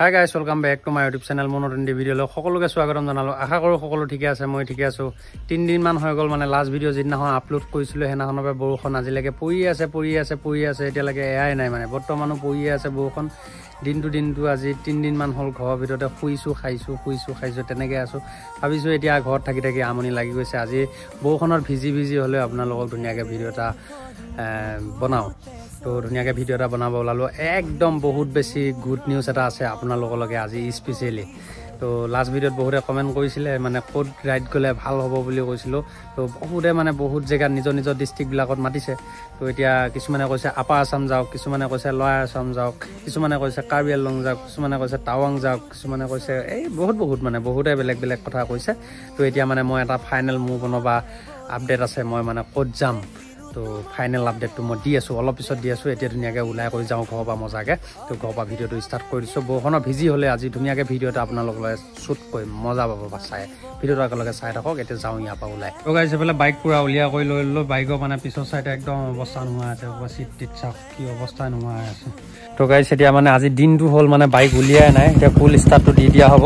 Hi guys, welcome back to my YouTube channel Monotonity video lo সকলোকে স্বাগতম জনালো আশা কৰো সকলো ঠিকে আছে মই ঠিকে আছো 3 দিন মান হৈ গল মানে লাস্ট ভিডিও জিদিনাখন আপলোড কৰিছিল হেনাখনবে বৰখন আজিলৈকে পৰি আছে এতিয়ালৈকে এয়াই নাই মানে বৰ্তমানো পৰি আছে বৰখন দিনটো আজি 3 দিন মান হল ঘৰৰ ভিতৰতে শুইছো খাইছো তেনেকৈ আছো ভাবিছো এতিয়া ঘৰত থাকি আমনি লাগি গৈছে আজি বৰখনৰ ভিজি হলে আপোনালোকক ধুনিয়াকে ভিডিও এটা বনাও তো ধুনিয়াকে ভিডিও এটা বনাব ওলালো একদম বহুত বেছি গুড নিউজ এটা আছে আপোনালোকলৈকে আজি স্পেশালি তো লাস্ট ভিডিওত বহুতে কমেন্ট কৰিছিলে মানে কোড ৰাইড গলে ভাল হ'ব বুলি কৈছিল তো বহুতে মানে বহুত জায়গা নিজৰ ডিস্ট্ৰিক্ট বিলাকত মাতিছে তো এতিয়া কিছুমানে কৈছে আপা আসাম যাওক কিছুমানে কৈছে লয়া আসাম যাওক কিছুমানে কৈছে কাৰ্বি আংলং যাওক কিছুমানে কৈছে টাৱাং যাওক কিছুমানে কৈছে এই বহুত মানে বহুতে বেলেগ কথা কৈছে তো এতিয়া মানে মই এটা ফাইনেল মুভ বনবা আপডেট আছে মই মানে কোড যাম তো ফাইনেল আপডেট তো মই দি আছো অলপ পিছত দি আছো এতিয়া ধুনিয়াকে উলাই কৰি যাও ঘৰৰ পৰা মজাকে তো ঘৰৰ পৰা ভিডিওটো ষ্টাৰ্ট কৰি দিছো বৰখনৰ ভিজি হলে আজি ধুনিয়াকে ভিডিওটা আপোনালোকলৈ শুট কৰি মজা পাব বাছাই ভিডিওটো একেলগে চাই থাকক এতিয়া যাও ইয়াৰ পৰা উলাই তো গাইছ এফালে বাইক পুৰা উলিয়া কৰি লৈ ললো বাইকৰ মানে পিছৰ সাইডে একদম অৱস্থা নোহোৱা আছে সিট টিট চাক কি অৱস্থা নোহোৱা আছে তো গাইছ এতিয়া মানে আজি দিনটো হল মানে বাইক উলিয়াই নাই এতিয়া ফুল ষ্টাৰ্টটো দি দিয়া হ'ব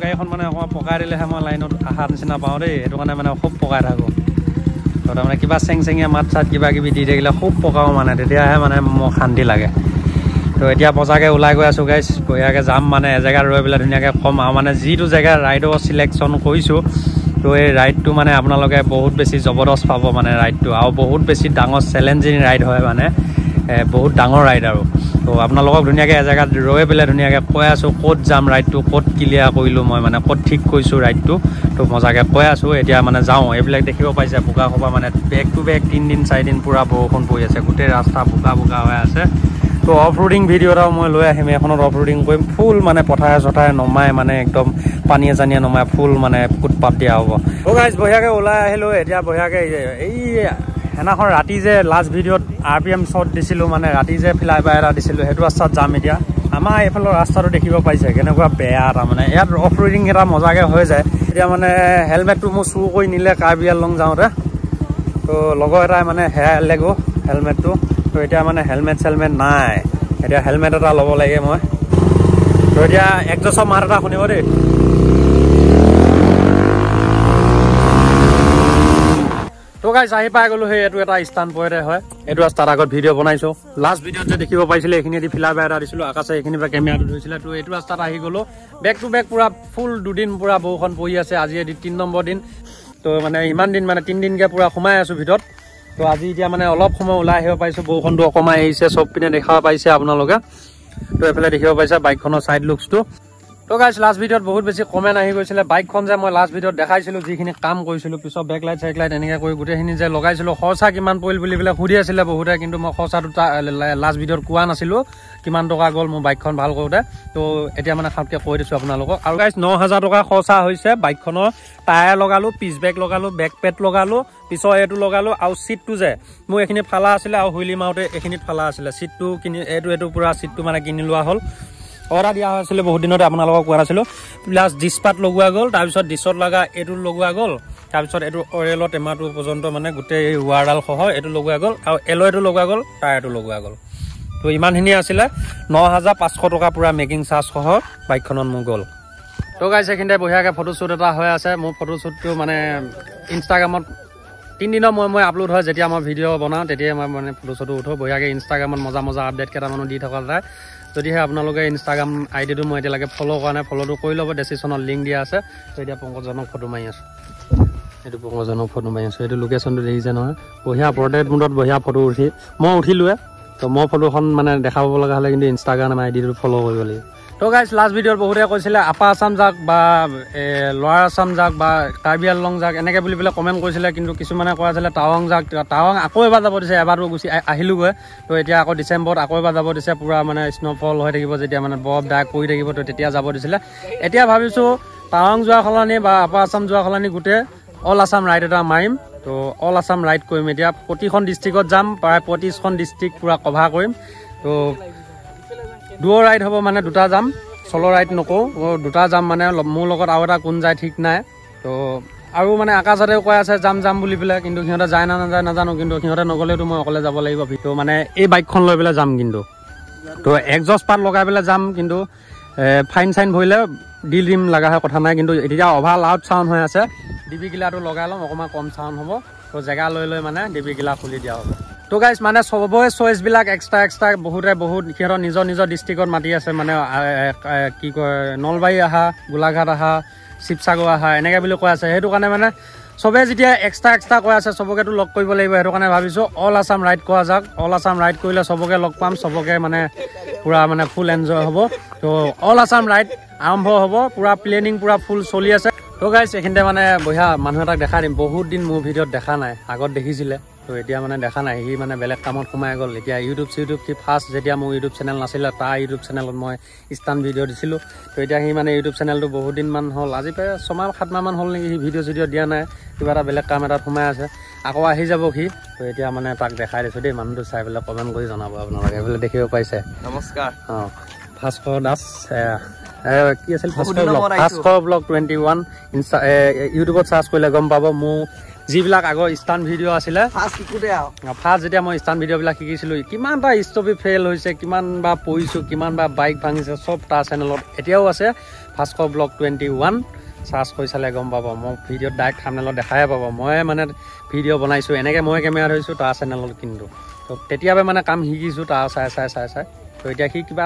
গাড়ীখন মানে অকমান পকাই দিলেহে মই লাইনত আহাৰ নিচিনা পাওঁ দেই সেইটো কাৰণে মানে খুব পকাই থাকোঁ তো তাৰমানে কিবা চেংচেঙীয়া মাত চাত কিবা কিবি দি থাকিলে খুব পকাও মানে তেতিয়াহে মানে মোৰ শান্তি লাগে তো এতিয়া বজাকে ওলাই গৈ আছোঁ গাইছ বঢ়িয়াকৈ যাম মানে এজেগাত ৰৈ পেলাই ধুনীয়াকৈ কম আৰু মানে যিটো জেগা ৰাইডৰ চিলেকশ্যন কৰিছোঁ তো এই ৰাইডটো মানে আপোনালোকে বহুত বেছি জবৰদস্ত পাব মানে ৰাইডটো আৰু বহুত বেছি ডাঙৰ চেলেঞ্জিং ৰাইড হয় মানে বহুত ডাঙৰ ৰাইড আৰু তো আপোনালোকক ধুনীয়াকৈ এজেগাত ৰৈ পেলাই ধুনীয়াকৈ কৈ আছোঁ ক'ত যাম ৰাইডটো ক'ত ক্লিয়াৰ কৰিলোঁ মই মানে ক'ত ঠিক কৰিছোঁ ৰাইডটো তো মজাকৈ কৈ আছোঁ এতিয়া মানে যাওঁ এইবিলাক দেখিব পাইছে বোকা খোপা মানে বেক টু বেক 3 দিন 4 দিন পূৰা বৰষুণ পৰি আছে গোটেই ৰাস্তা বোকা হৈ আছে তো অফ ৰোডিং ভিডিঅ' এটাও মই লৈ আহিম এখনত অফ ৰোডিং কৰিম ফুল মানে পথাৰে নমাই মানে একদম পানীয়ে চানীয়ে নমাই ফুল মানে ফুটপাথ দিয়া হ'ব তো গাইছ বঢ়িয়াকৈ ওলাই আহিলোঁ এতিয়া বঢ়িয়াকৈ এই সেনাখন ৰাতি যে লাষ্ট ভিডিঅ'ত RPM শ্বট দিছিলোঁ মানে ৰাতি যে ফ্লাইবাই এটা দিছিলোঁ সেইটো ৰাস্তাত যাম এতিয়া আমাৰ এইফালৰ ৰাস্তাটো দেখিব পাইছে কেনেকুৱা বেয়া তাৰমানে ইয়াত অফ ৰোডিং এটা মজাকৈ হৈ যায় এতিয়া মানে হেলমেটটো মোৰ চুৰ কৰি নিলে কাৰ্বি আংলং যাওঁতে তো লগৰ এটাই মানে হেৰালে গ'ল হেলমেটটো তো এতিয়া মানে হেলমেট নাই এতিয়া হেলমেট এটা ল'ব লাগে মই তো এতিয়া একজছৰ মাত এটা শুনিব দেই তো গাইছ আহি পাই গ'লো সেই এইটো এটা স্থান পইণ্টে হয় এইটো ৰাস্তাত আগত ভিডিঅ' বনাইছোঁ লাষ্ট ভিডিঅ'ত যে দেখিব পাইছিলে এইখিনি দি ফ্লাইবাই এটা দিছিলোঁ আকাশে এইখিনি পৰা কেমেৰাটো ধৰিছিলে তো এইটো ৰাস্তাত আহি গ'লো বেক টু বেক পুৰা ফুল দুদিন পুৰা বৰষুণ পৰি আছে আজি 3 নম্বৰ দিন তো মানে ইমান দিন মানে 3 দিনকৈ পুৰা সোমাই আছোঁ ভিতৰত তো আজি এতিয়া মানে অলপ সময় ওলাই আহিব পাৰিছোঁ বৰষুণটো অকণমান আহিছে চব পিনে দেখাব পাইছে আপোনালোকে তো এইফালে দেখিব পাইছে বাইকখনৰ চাইড লুকছটো তো গাইছ লাষ্ট ভিডিঅ'ত বহুত বেছি কমেণ্ট আহি গৈছিলে বাইকখন যে মই লাষ্ট ভিডিঅ'ত দেখাইছিলোঁ যিখিনি কাম কৰিছিলোঁ পিছত বেকলাইট চেকলাইট এনেকৈ কৰি গোটেইখিনি যে লগাইছিলোঁ খৰচা কিমান পৰিল বুলি পেলাই সুধি আছিলে বহুতে কিন্তু মই খৰচাটো লাষ্ট ভিডিঅ'ত কোৱা নাছিলোঁ কিমান টকা গ'ল মোৰ বাইকখন ভাল কৰোঁতে তো এতিয়া মানে খাওঁকৈ কৈ দিছোঁ আপোনালোকক আৰু গাইছ 9,000 টকা খৰচা হৈছে বাইকখনৰ টায়াৰ লগালোঁ পিছ বেগ লগালোঁ বেক পেড লগালোঁ পিছৰ এইটো লগালোঁ আৰু চিটটো যে মোৰ এইখিনিত ফালা আছিলে আৰু হুইলি মাৰোঁতে এইখিনিত ফালা আছিলে চিটটো কিনি এইটো পূৰা চিটটো মানে কিনি লোৱা হ'ল অৰ্ডাৰ দিয়া হৈছিলে বহুত দিনতে আপোনালোকক কোৱা নাছিলোঁ প্লাছ ডিছপাত লগোৱা গ'ল তাৰপিছত ডিছত লগা এইটো লগোৱা গ'ল তাৰপিছত এইটো অৰেলৰ টেমাটো পৰ্যন্ত মানে গোটেই ৱাৰডাল সহ এইটো লগোৱা গ'ল আৰু এলয়টো লগোৱা গ'ল টায়াৰটো লগোৱা গ'ল তো ইমানখিনি আছিলে 9,500 টকা পূৰা মেকিং চাৰ্জ সহ বাইকখনত মোৰ গ'ল তো গাইছ এইখিনিতে বঢ়িয়াকৈ ফটোশ্বুট এটা হৈ আছে মোৰ ফটোশ্বুটটো মানে ইনষ্টাগ্ৰামত 3 দিনৰ মই আপলোড হয় যেতিয়া মই ভিডিঅ' বনাওঁ তেতিয়াই মই মানে ফটোশ্বুটো উঠোঁ বঢ়িয়াকৈ ইনষ্টাগ্ৰামত মজা আপডেট কেইটামানো দি থকা যায় যদিহে আপোনালোকে ইনষ্টাগ্ৰাম আইডিটো মই এতিয়ালৈকে ফ'ল' কৰা নাই ফ'ল'টো কৰি ল'ব ডেছক্ৰিপশ্যনত লিংক দিয়া আছে তো এতিয়া পংকজজনক ফটো মাৰি আছোঁ এইটো পংকজজনক ফটো মাৰি আছোঁ এইটো লোকেশ্যনটো দেখিছে নহয় বঢ়িয়া পৰ্ট্ৰেইট মোডত বঢ়িয়া ফটো উঠি মই উঠিলোৱে তো মই ফটোখন মানে দেখাব লগা হ'লে কিন্তু ইনষ্টাগ্ৰাম আইডিটো ফ'ল' কৰিব লাগিব তো গাইজ লাষ্ট ভিডিঅ'ত বহুতে কৈছিলে আপাৰ আছাম যাক বা লৱাৰ আছাম যাক বা কাৰ্বি আংলং যাক এনেকৈ বুলি পেলাই কমেণ্ট কৰিছিলে, কিন্তু কিছুমানে কৈ আছিলে টাৱাং যাক। টাৱাং আকৌ এবাৰ যাব দিছে, এবাৰটো গুচি আহিলোগৈ। তো এতিয়া আকৌ ডিচেম্বৰত আকৌ এবাৰ যাব দিছে, পূৰা মানে স্ন'ফল হৈ থাকিব, যেতিয়া মানে বৰফ ডাক পৰি থাকিব, তো তেতিয়া যাব দিছিলে। এতিয়া ভাবিছোঁ টাৱাং যোৱা সলনি বা আপাৰ আছাম যোৱা সলনি গোটেই অল আছাম ৰাইড এটা মাৰিম। তো অল আছাম ৰাইড কৰিম এতিয়া, প্ৰতিখন ডিষ্ট্ৰিক্টত যাম, প্ৰায় 25খন ডিষ্ট্ৰিক্ট পূৰা কভাৰ কৰিম। তো দুয়ো ৰাইড হ'ব, মানে দুটা যাম, চলো ৰাইড নকৰোঁ, দুটা যাম। মানে মোৰ লগত আৰু এটা কোন যায় ঠিক নাই। তো আৰু মানে আকাশতেও কৈ আছে যাম যাম বুলি পেলাই, কিন্তু সিহঁতে যায় না নাযায় নাজানো, কিন্তু সিহঁতে নগ'লেওতো মই অকলে যাব লাগিব। তো মানে এই বাইকখন লৈ পেলাই যাম, কিন্তু তো একজষ্ট পাত লগাই পেলাই যাম। কিন্তু ফাইন চাইন ভৰিলে দি দিম, লগা হয় কথা নাই। কিন্তু এতিয়া অভাৰ লাউড চাউণ্ড হৈ আছে, ডিবি গিলাটো লগাই ল'ম, অকণমান কম চাউণ্ড হ'ব। তো জেগা লৈ লৈ মানে ডিবি গিলা খুলি দিয়া হ'ব। তো গাইজ মানে চবৰে চইচবিলাক এক্সট্ৰা বহুতে বহুত সিহঁতৰ নিজৰ নিজৰ ডিষ্ট্ৰিক্টত মাতি আছে, মানে কি কয় নলবাৰী আহা, গোলাঘাট আহা, শিৱসাগৰ আহা, এনেকৈ বুলি কৈ আছে। সেইটো কাৰণে মানে চবে যেতিয়া এক্সট্ৰা কৈ আছে, চবকেতো লগ কৰিব লাগিব। সেইটো কাৰণে ভাবিছোঁ অল আছাম ৰাইড কৰা যাওক। অল আছাম ৰাইড কৰিলে চবকে লগ পাম, চবকে মানে পূৰা মানে ফুল এনজয় হ'ব। তো অল আছাম ৰাইড আৰম্ভ হ'ব, পূৰা প্লেনিং পূৰা ফুল চলি আছে। তো গাইজ এইখিনিতে মানে বঢ়িয়া মানুহ এটাক দেখাই দিম, বহুত দিন মোৰ ভিডিঅ'ত দেখা নাই, আগত দেখিছিলে। তো এতিয়া মানে দেখা নাই, সি মানে বেলেগ কামত সোমাই গ'ল। এতিয়া ইউটিউব সি ফাৰ্ষ্ট যেতিয়া মোৰ ইউটিউব চেনেল নাছিলে, তাৰ ইউটিউব চেনেলত মই ষ্টান ভিডিঅ' দিছিলোঁ। তো এতিয়া সি মানে ইউটিউব চেনেলটো বহুত দিনমান হ'ল, আজি প্ৰায় 6-7 মাহমান হ'ল নেকি, সি ভিডিঅ' চিডিঅ' দিয়া নাই, কিবা এটা বেলেগ কাম এটাত সোমাই আছে। আকৌ আহি যাব সি। তো এতিয়া মানে তাক দেখাই দিছোঁ দেই, মানুহটো চাই পেলাই কমেণ্ট কৰি জনাব আপোনালোকে, এইফালে দেখিব পাইছে। নমস্কাৰ। অঁ, ভাস্কৰ দাস, কি আছিল ভাস্কৰ ব্লগ 21 ইউটিউবত চাৰ্চ কৰিলে গম পাব। মোৰ যিবিলাক আগৰ ষ্টান ভিডিঅ' আছিলে, ফাৰ্ষ্ট যেতিয়া মই ষ্টান ভিডিঅ'বিলাক শিকিছিলোঁ, কিমানটা ষ্টপি ফেইল হৈছে, কিমানবাৰ পৰিছোঁ, কিমানবাৰ বাইক ভাঙিছে, চব তাৰ চেনেলত এতিয়াও আছে। ভাস্কৰ ব্লগ 21 চাৰ্চ কৰি চালে গম পাব। মই ভিডিঅ'ত ডাইৰেক্ট থাম্বনেলত দেখাই পাব, মই মানে ভিডিঅ' বনাইছোঁ, এনেকৈ মই কেমেৰা ধৰিছোঁ তাৰ চেনেলত। কিন্তু তো তেতিয়াবা মানে কাম শিকিছোঁ তাৰ চাই। তো এতিয়া সি কিবা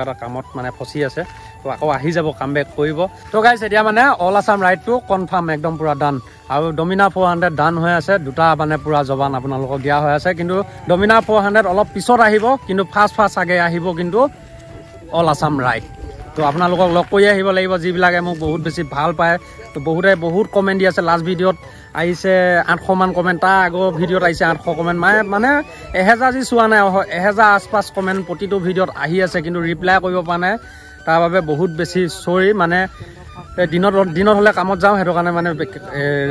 এটা কামত মানে ফচি আছে। তো আকৌ আহি যাব, কাম বেক কৰিব। তো গাইজ এতিয়া মানে অল আছাম ৰাইডটো কনফাৰ্ম, একদম পূৰা ডান। আৰু ডমিনাৰ 400 ডান হৈ আছে, দুটা মানে পূৰা জবান আপোনালোকক দিয়া হৈ আছে। কিন্তু ডমিনাৰ 400 অলপ পিছত আহিব, কিন্তু ফাৰ্ষ্ট আগে আহিব কিন্তু অল আছাম ৰাইড। তো আপোনালোকক লগ কৰি আহিব লাগিব, যিবিলাকে মোক বহুত বেছি ভাল পায়। তো বহুতে বহুত কমেণ্ট দি আছে, লাষ্ট ভিডিঅ'ত আহিছে 800মান কমেণ্ট, তাৰ আগৰ ভিডিঅ'ত আহিছে 800 কমেণ্ট, মানে 1000 যি চোৱা নাই, 1000 আছপাছ কমেণ্ট প্ৰতিটো ভিডিঅ'ত আহি আছে, কিন্তু ৰিপ্লাই কৰিব পৰা নাই। তাৰ বাবে বহুত বেছি চৰি। মানে দিনত হ'লে কামত যাওঁ, সেইটো কাৰণে মানে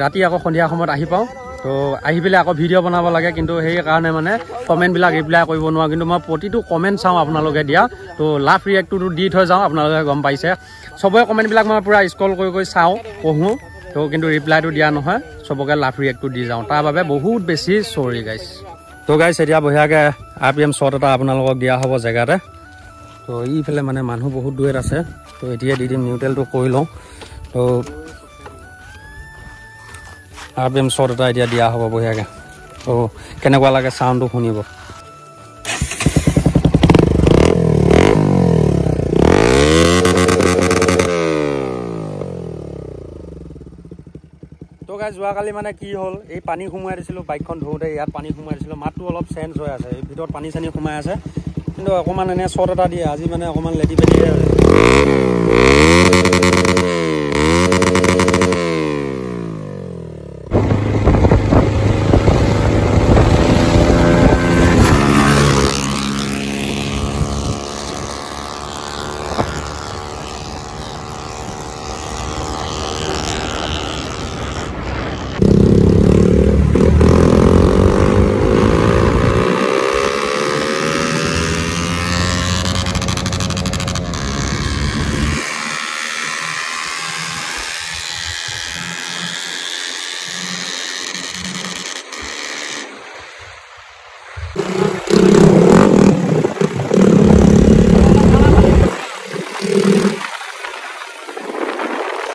ৰাতি আকৌ সন্ধিয়া সময়ত আহি পাওঁ। তো আহি পেলাই আকৌ ভিডিঅ' বনাব লাগে, কিন্তু সেইকাৰণে মানে কমেণ্টবিলাক ৰিপ্লাই কৰিব নোৱাৰোঁ। কিন্তু মই প্ৰতিটো কমেণ্ট চাওঁ আপোনালোকে দিয়া। তো লাভ ৰিয়েক্টটো দি থৈ যাওঁ, আপোনালোকে গম পাইছে। চবৰে কমেণ্টবিলাক মই পূৰা স্ক্ৰল কৰি চাওঁ, পঢ়োঁ। তো কিন্তু ৰিপ্লাইটো দিয়া নহয়, চবকে লাভ ৰিয়েক্টটো দি যাওঁ, তাৰ বাবে বহুত বেছি চৰি গাইজ। তো গাইজ এতিয়া বঢ়িয়াকৈ RPM শ্বট এটা আপোনালোকক দিয়া হ'ব জেগাতে। তো এইফালে মানে মানুহ বহুত দূৰত আছে। তো এতিয়া দি দিম, নিউট্ৰেলটো কৰি লওঁ। তো RPM শ্বট এটা এতিয়া দিয়া হ'ব বঢ়িয়াকৈ। তো কেনেকুৱা লাগে চাউণ্ডটো শুনিব। তো গাইজ যোৱাকালি মানে কি হ'ল, এই পানী সোমোৱাই দিছিলোঁ বাইকখন ধৰোঁতে, ইয়াত পানী সোমোৱাই দিছিলোঁ, মাতটো অলপ চেঞ্জ হৈ আছে, এই ভিতৰত পানী চানী সোমাই আছে। কিন্তু অকণমান এনে শ্বট এটা দিয়ে, আজি মানে অকণমান লেটি পেটিয়ে